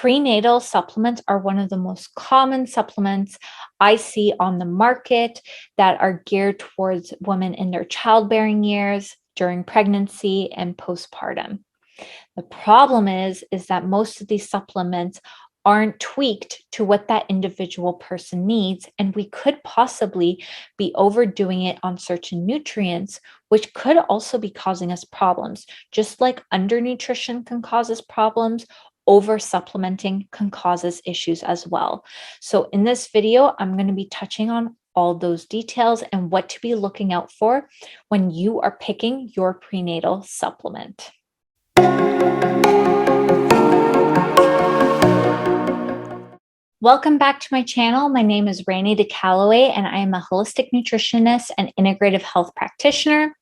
Prenatal supplements are one of the most common supplements I see on the market that are geared towards women in their childbearing years, during pregnancy, and postpartum. The problem is that most of these supplements aren't tweaked to what that individual person needs, and we could possibly be overdoing it on certain nutrients, which could also be causing us problems. Just like undernutrition can cause us problems, over supplementing can cause us issues as well. So in this video, I'm going to be touching on all those details and what to be looking out for when you are picking your prenatal supplement. Welcome back to my channel. My name is Rainey DeCalloway, and I am a holistic nutritionist and integrative health practitioner.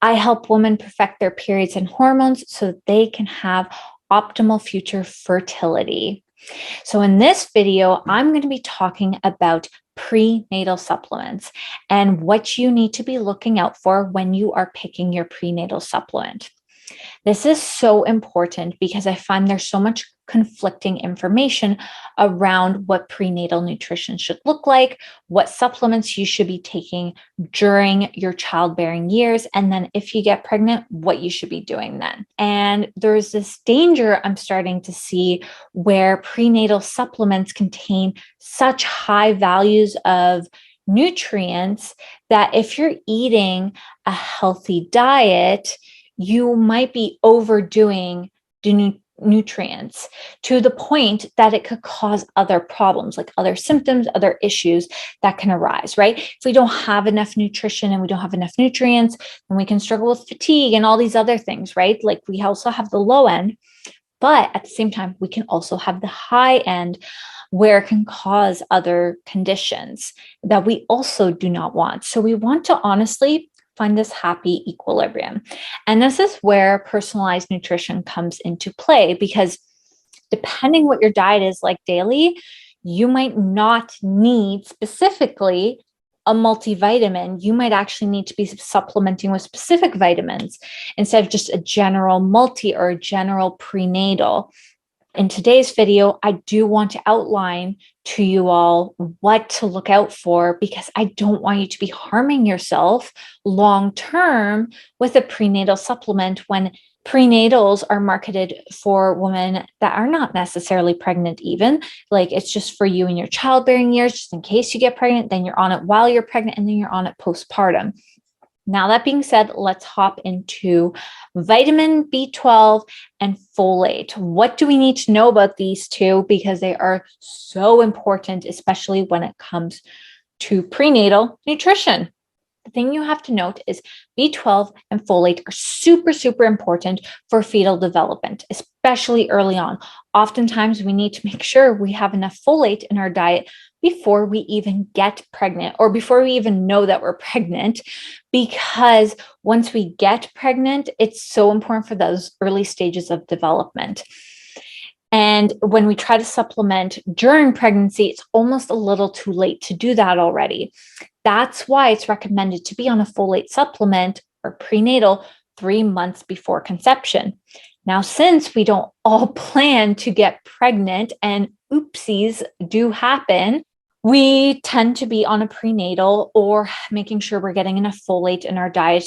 I help women perfect their periods and hormones so that they can have optimal future fertility. So in this video, I'm going to be talking about prenatal supplements and what you need to be looking out for when you are picking your prenatal supplement. This is so important because I find there's so much conflicting information around what prenatal nutrition should look like, what supplements you should be taking during your childbearing years, and then if you get pregnant, what you should be doing then. And there's this danger I'm starting to see where prenatal supplements contain such high values of nutrients that if you're eating a healthy diet, you might be overdoing the nutrients to the point that it could cause other problems, like other symptoms, other issues that can arise, right? If we don't have enough nutrition and we don't have enough nutrients, then we can struggle with fatigue and all these other things, right? Like we also have the low end, but at the same time, we can also have the high end where it can cause other conditions that we also do not want. So we want to honestly find this happy equilibrium. And this is where personalized nutrition comes into play, because depending what your diet is like daily, you might not need specifically a multivitamin. You might actually need to be supplementing with specific vitamins instead of just a general multi or a general prenatal. In today's video, I do want to outline to you all what to look out for, because I don't want you to be harming yourself long-term with a prenatal supplement when prenatals are marketed for women that are not necessarily pregnant even. Like it's just for you in your childbearing years, just in case you get pregnant, then you're on it while you're pregnant, and then you're on it postpartum. Now, that being said, let's hop into vitamin B12 and folate. What do we need to know about these two? Because they are so important, especially when it comes to prenatal nutrition. The thing you have to note is B12 and folate are super, super important for fetal development, especially early on. Oftentimes, we need to make sure we have enough folate in our diet before we even get pregnant or before we even know that we're pregnant, because once we get pregnant, it's so important for those early stages of development. And when we try to supplement during pregnancy, it's almost a little too late to do that already. That's why it's recommended to be on a folate supplement or prenatal 3 months before conception. Now, since we don't all plan to get pregnant and oopsies do happen, we tend to be on a prenatal or making sure we're getting enough folate in our diet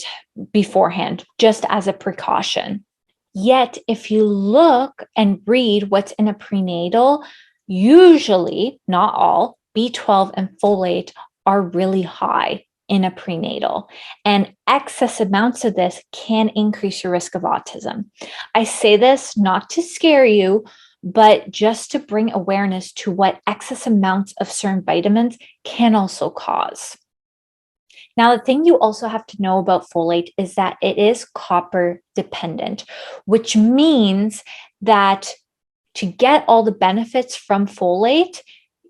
beforehand, just as a precaution. Yet, if you look and read what's in a prenatal, usually, not all, B12 and folate are really high in a prenatal, and excess amounts of this can increase your risk of autism. I say this not to scare you, but just to bring awareness to what excess amounts of certain vitamins can also cause. Now, the thing you also have to know about folate is that it is copper dependent, which means that to get all the benefits from folate,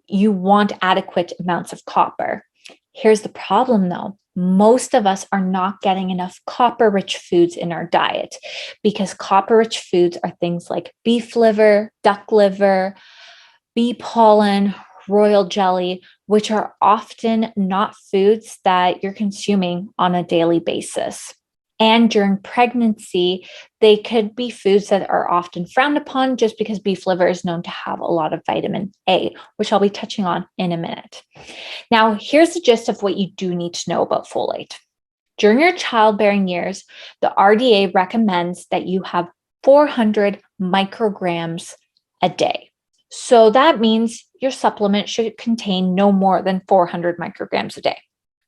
you want adequate amounts of copper. Here's the problem though. Most of us are not getting enough copper-rich foods in our diet, because copper-rich foods are things like beef liver, duck liver, bee pollen, royal jelly, which are often not foods that you're consuming on a daily basis. And during pregnancy, they could be foods that are often frowned upon just because beef liver is known to have a lot of vitamin A, which I'll be touching on in a minute. Now, here's the gist of what you do need to know about folate. During your childbearing years, the RDA recommends that you have 400 micrograms a day. So that means your supplement should contain no more than 400 micrograms a day.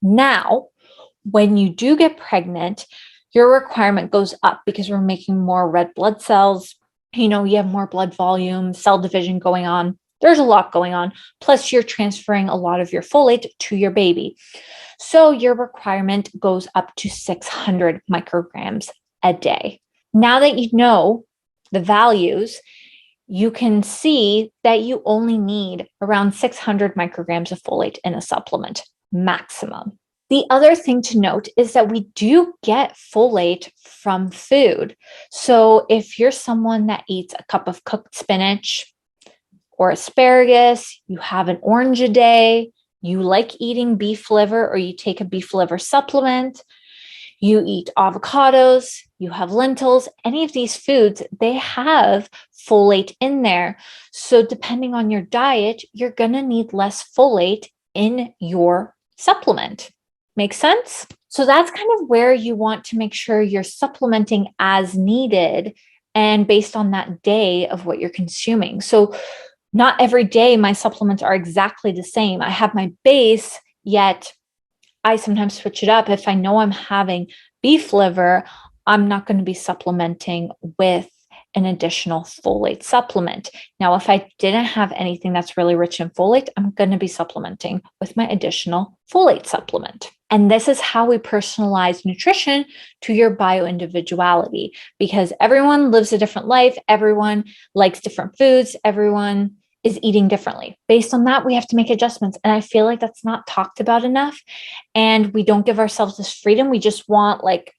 Now, when you do get pregnant, your requirement goes up because we're making more red blood cells. You have more blood volume, cell division going on. There's a lot going on. Plus, you're transferring a lot of your folate to your baby. So your requirement goes up to 600 micrograms a day. Now that you know the values, you can see that you only need around 600 micrograms of folate in a supplement, maximum. The other thing to note is that we do get folate from food. So if you're someone that eats a cup of cooked spinach or asparagus, you have an orange a day, you like eating beef liver or you take a beef liver supplement, you eat avocados, you have lentils, any of these foods, they have folate in there. So depending on your diet, you're going to need less folate in your supplement. Make sense? So that's kind of where you want to make sure you're supplementing as needed and based on that day of what you're consuming. So not every day my supplements are exactly the same. I have my base, yet I sometimes switch it up. If I know I'm having beef liver, I'm not going to be supplementing with an additional folate supplement. Now, if I didn't have anything that's really rich in folate, I'm going to be supplementing with my additional folate supplement. And this is how we personalize nutrition to your bio-individuality, because everyone lives a different life. Everyone likes different foods. Everyone is eating differently. Based on that, we have to make adjustments. And I feel like that's not talked about enough. And we don't give ourselves this freedom. We just want what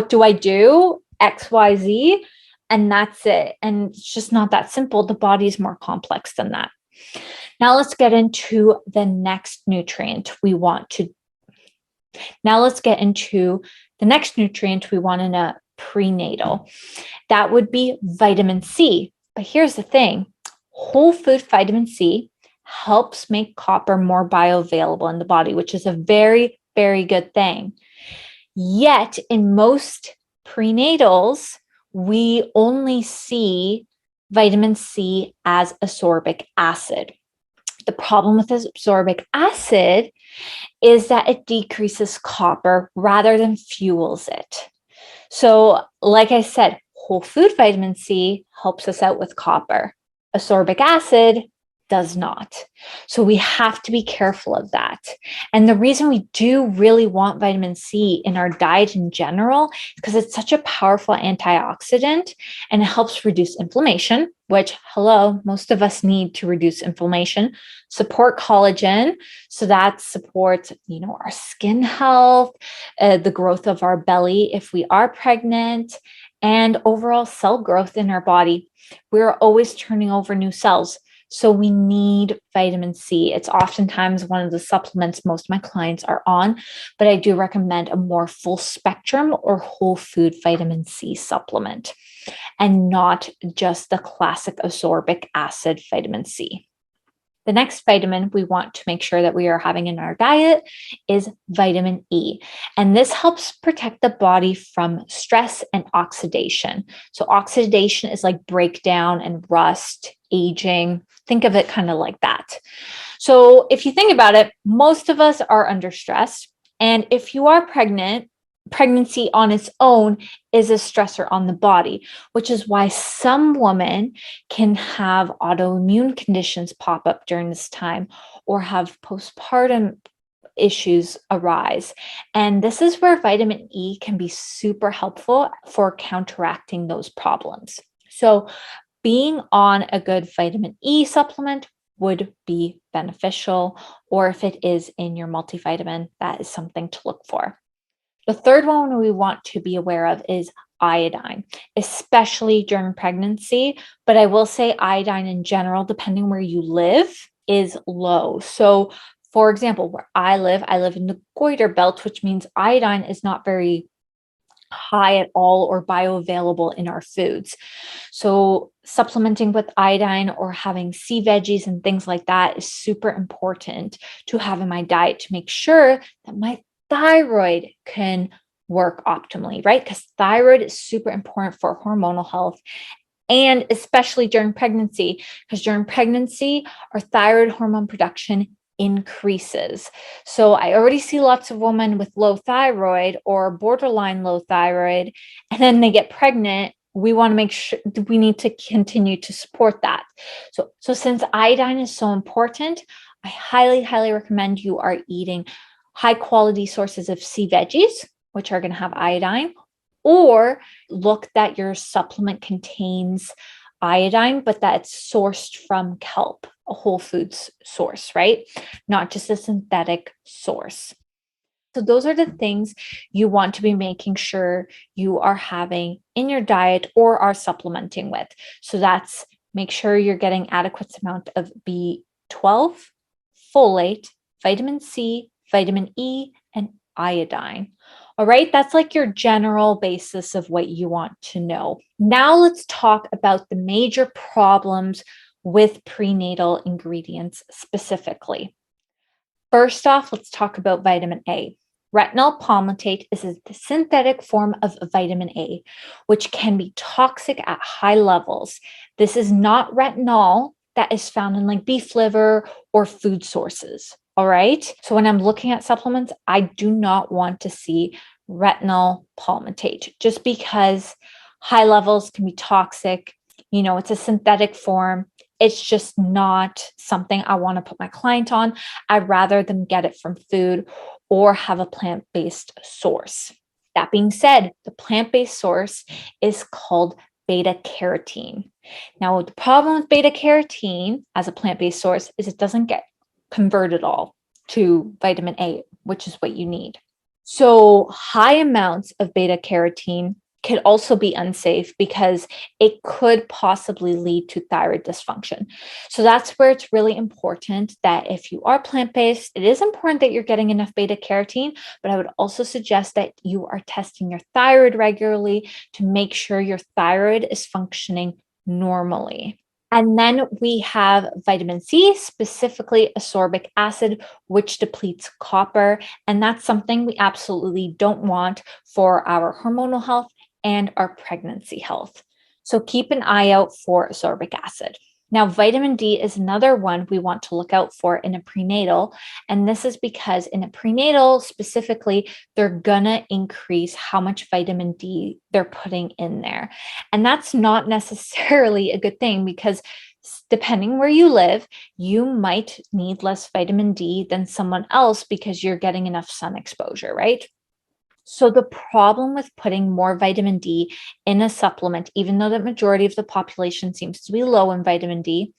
do I do? X, Y, Z, and that's it. And it's just not that simple. The body is more complex than that. Now let's get into the next nutrient we want in a prenatal. That would be vitamin C. But here's the thing. Whole food vitamin C helps make copper more bioavailable in the body, which is a very, very good thing. Yet in most prenatals, we only see vitamin C as ascorbic acid. The problem with ascorbic acid is that it decreases copper rather than fuels it. So, like I said, whole food vitamin C helps us out with copper. Ascorbic acid does not. So we have to be careful of that. And the reason we do really want vitamin C in our diet in general is because it's such a powerful antioxidant and it helps reduce inflammation, which, most of us need to reduce inflammation, support collagen. So that supports, our skin health, the growth of our belly if we are pregnant, and overall cell growth in our body. We're always turning over new cells. So we need vitamin C. It's oftentimes one of the supplements most of my clients are on, but I do recommend a more full spectrum or whole food vitamin C supplement and not just the classic ascorbic acid vitamin C. The next vitamin we want to make sure that we are having in our diet is vitamin E. And this helps protect the body from stress and oxidation. So oxidation is like breakdown and rust, aging. Think of it kind of like that. So if you think about it, most of us are under stress. And if you are pregnant, pregnancy on its own is a stressor on the body, which is why some women can have autoimmune conditions pop up during this time or have postpartum issues arise. And this is where vitamin E can be super helpful for counteracting those problems. So being on a good vitamin E supplement would be beneficial, or if it is in your multivitamin, that is something to look for. The third one we want to be aware of is iodine, especially during pregnancy. But I will say iodine in general, depending where you live, is low. So For example, where I live in the goiter belt, which means iodine is not very high at all or bioavailable in our foods. So supplementing with iodine or having sea veggies and things like that is super important to have in my diet to make sure that my thyroid can work optimally, right? Because thyroid is super important for hormonal health. And especially during pregnancy, because during pregnancy, our thyroid hormone production increases. So I already see lots of women with low thyroid or borderline low thyroid, and then they get pregnant. We want to make sure we need to continue to support that. So since iodine is so important, I highly, highly recommend you are eating high quality sources of sea veggies, which are going to have iodine, or look that your supplement contains iodine, but that it's sourced from kelp, a whole foods source, right? Not just a synthetic source. So those are the things you want to be making sure you are having in your diet or are supplementing with. So that's make sure you're getting adequate amount of B12, folate, vitamin C, vitamin E, and iodine. All right, that's like your general basis of what you want to know. Now let's talk about the major problems with prenatal ingredients specifically. First off, let's talk about vitamin A. Retinol palmitate is a synthetic form of vitamin A, which can be toxic at high levels. This is not retinol that is found in like beef liver or food sources. All right. So when I'm looking at supplements, I do not want to see retinol palmitate just because high levels can be toxic. It's a synthetic form. It's just not something I want to put my client on. I'd rather them get it from food or have a plant-based source. That being said, the plant-based source is called beta carotene. Now, the problem with beta carotene as a plant-based source is it doesn't get converted all to vitamin A, which is what you need. So high amounts of beta carotene could also be unsafe because it could possibly lead to thyroid dysfunction. So that's where it's really important that if you are plant-based, it is important that you're getting enough beta carotene, but I would also suggest that you are testing your thyroid regularly to make sure your thyroid is functioning normally. And then we have vitamin C, specifically ascorbic acid, which depletes copper. And that's something we absolutely don't want for our hormonal health and our pregnancy health. So keep an eye out for ascorbic acid. Now, vitamin D is another one we want to look out for in a prenatal. And this is because in a prenatal specifically, they're going to increase how much vitamin D they're putting in there. And that's not necessarily a good thing because depending where you live, you might need less vitamin D than someone else because you're getting enough sun exposure, right? So the problem with putting more vitamin D in a supplement, even though the majority of the population seems to be low in vitamin D,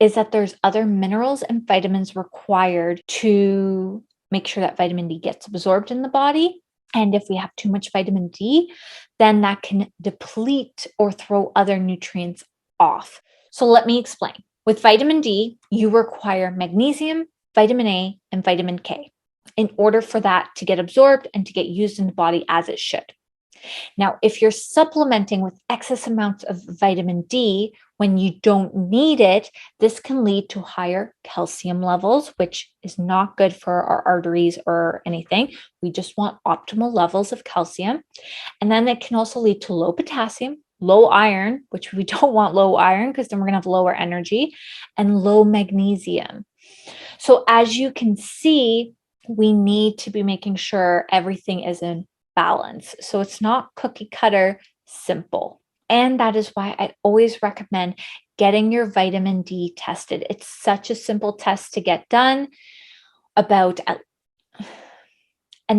is that there's other minerals and vitamins required to make sure that vitamin D gets absorbed in the body. And if we have too much vitamin D, then that can deplete or throw other nutrients off. So let me explain. With vitamin D, you require magnesium, vitamin A, and vitamin K in order for that to get absorbed and to get used in the body as it should. Now, if you're supplementing with excess amounts of vitamin D when you don't need it, this can lead to higher calcium levels, which is not good for our arteries or anything. We just want optimal levels of calcium. And then it can also lead to low potassium, low iron, which we don't want low iron because then we're going to have lower energy, and low magnesium. So as you can see, we need to be making sure everything is in balance. So it's not cookie cutter simple. And that is why I always recommend getting your vitamin D tested. It's such a simple test to get done and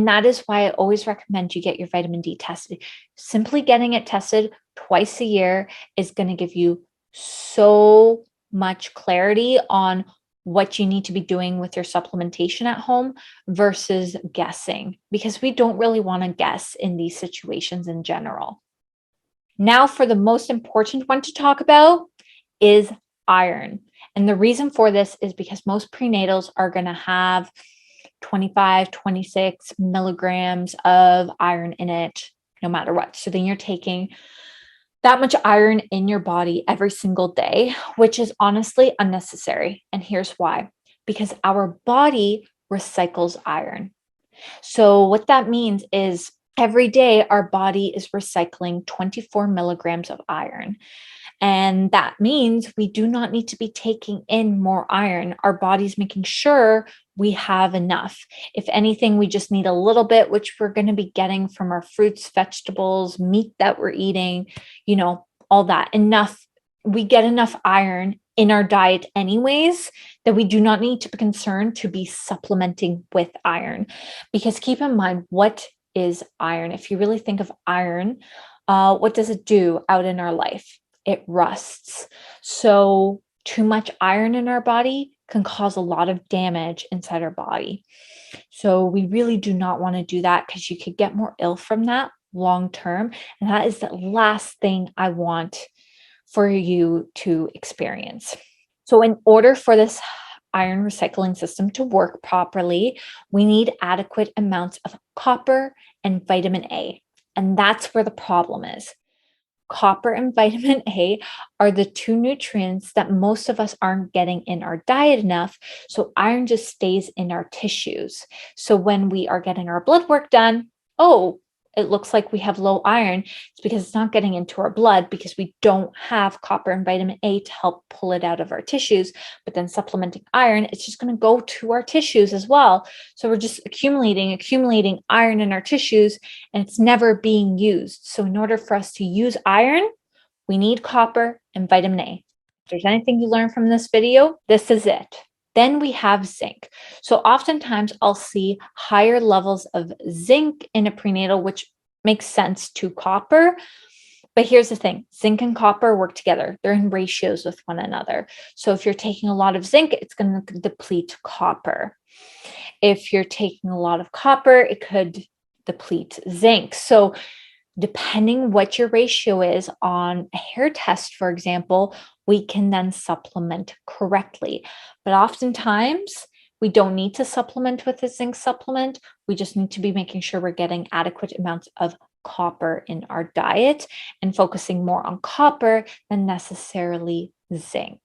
that is why I always recommend you get your vitamin D tested. Simply getting it tested twice a year is going to give you so much clarity on what you need to be doing with your supplementation at home versus guessing, because we don't really want to guess in these situations in general. Now, for the most important one to talk about is iron. And the reason for this is because most prenatals are going to have 25, 26 milligrams of iron in it, no matter what. So then you're taking that much iron in your body every single day, which is honestly unnecessary. And here's why: because our body recycles iron. So what that means is every day our body is recycling 24 milligrams of iron. And that means we do not need to be taking in more iron. Our body's making sure we have enough. If anything, we just need a little bit, which we're going to be getting from our fruits, vegetables, meat that we're eating, all that. Enough. We get enough iron in our diet anyways, that we do not need to be concerned to be supplementing with iron. Because keep in mind, what is iron? If you really think of iron, what does it do out in our life? It rusts. So too much iron in our body can cause a lot of damage inside our body. So we really do not want to do that, because you could get more ill from that long term. And that is the last thing I want for you to experience. So in order for this iron recycling system to work properly, we need adequate amounts of copper and vitamin A. And that's where the problem is. Copper and vitamin A are the two nutrients that most of us aren't getting in our diet enough. So iron just stays in our tissues. So when we are getting our blood work done, it looks like we have low iron. It's because it's not getting into our blood, because we don't have copper and vitamin A to help pull it out of our tissues. But then supplementing iron, it's just going to go to our tissues as well. So we're just accumulating iron in our tissues, and it's never being used. So in order for us to use iron, we need copper and vitamin A. If there's anything you learn from this video, this is it. Then we have zinc. So oftentimes I'll see higher levels of zinc in a prenatal, which makes sense to copper. But here's the thing: zinc and copper work together. They're in ratios with one another. So if you're taking a lot of zinc, it's going to deplete copper. If you're taking a lot of copper, it could deplete zinc. So depending what your ratio is on a hair test, for example, we can then supplement correctly. But oftentimes, we don't need to supplement with a zinc supplement. We just need to be making sure we're getting adequate amounts of copper in our diet and focusing more on copper than necessarily zinc.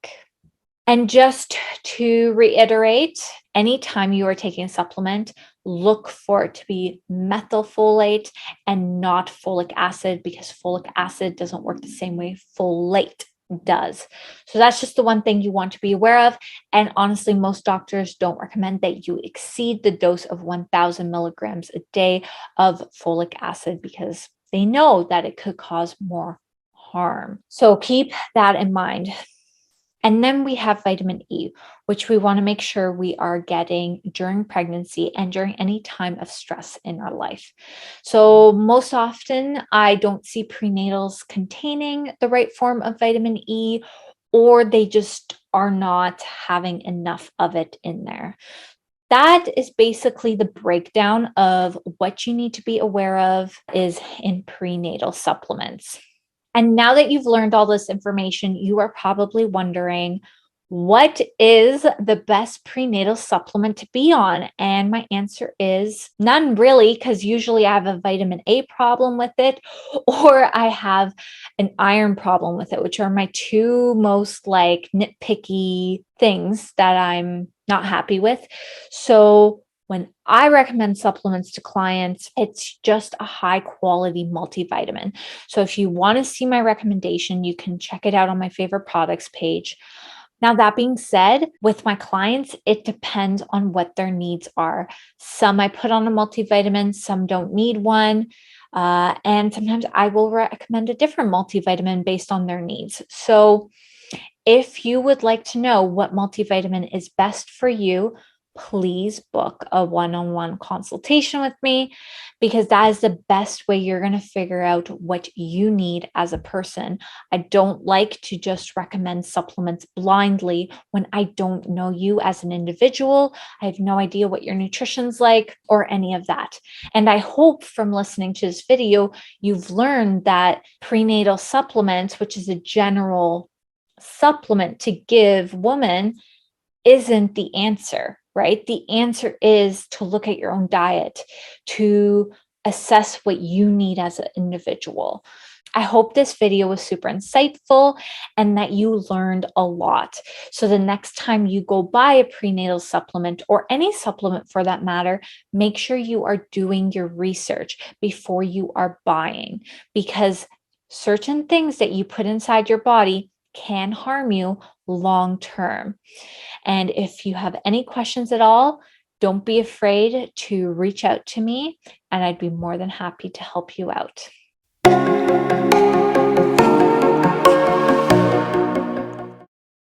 And just to reiterate, anytime you are taking a supplement, look for it to be methylfolate and not folic acid, because folic acid doesn't work the same way folate does. So that's just the one thing you want to be aware of. And honestly, most doctors don't recommend that you exceed the dose of 1,000 milligrams a day of folic acid, because they know that it could cause more harm. So keep that in mind. And then we have vitamin E, which we want to make sure we are getting during pregnancy and during any time of stress in our life. So most often, I don't see prenatals containing the right form of vitamin E, or they just are not having enough of it in there. That is basically the breakdown of what you need to be aware of is in prenatal supplements. And now that you've learned all this information, you are probably wondering, what is the best prenatal supplement to be on? And my answer is none, really, because usually I have a vitamin A problem with it, or I have an iron problem with it, which are my two most nitpicky things that I'm not happy with. So when I recommend supplements to clients, it's just a high quality multivitamin. So if you want to see my recommendation, you can check it out on my favorite products page. Now, that being said, with my clients, it depends on what their needs are. Some I put on a multivitamin, some don't need one. And sometimes I will recommend a different multivitamin based on their needs. So if you would like to know what multivitamin is best for you, please book a one-on-one consultation with me, because that is the best way you're going to figure out what you need as a person. I don't like to just recommend supplements blindly when I don't know you as an individual. I have no idea what your nutrition's like or any of that. And I hope from listening to this video, you've learned that prenatal supplements, which is a general supplement to give women isn't the answer, right? The answer is to look at your own diet, to assess what you need as an individual. I hope this video was super insightful and that you learned a lot. So the next time you go buy a prenatal supplement or any supplement for that matter, make sure you are doing your research before you are buying, because certain things that you put inside your body can harm you long term. And if you have any questions at all, don't be afraid to reach out to me, and I'd be more than happy to help you out.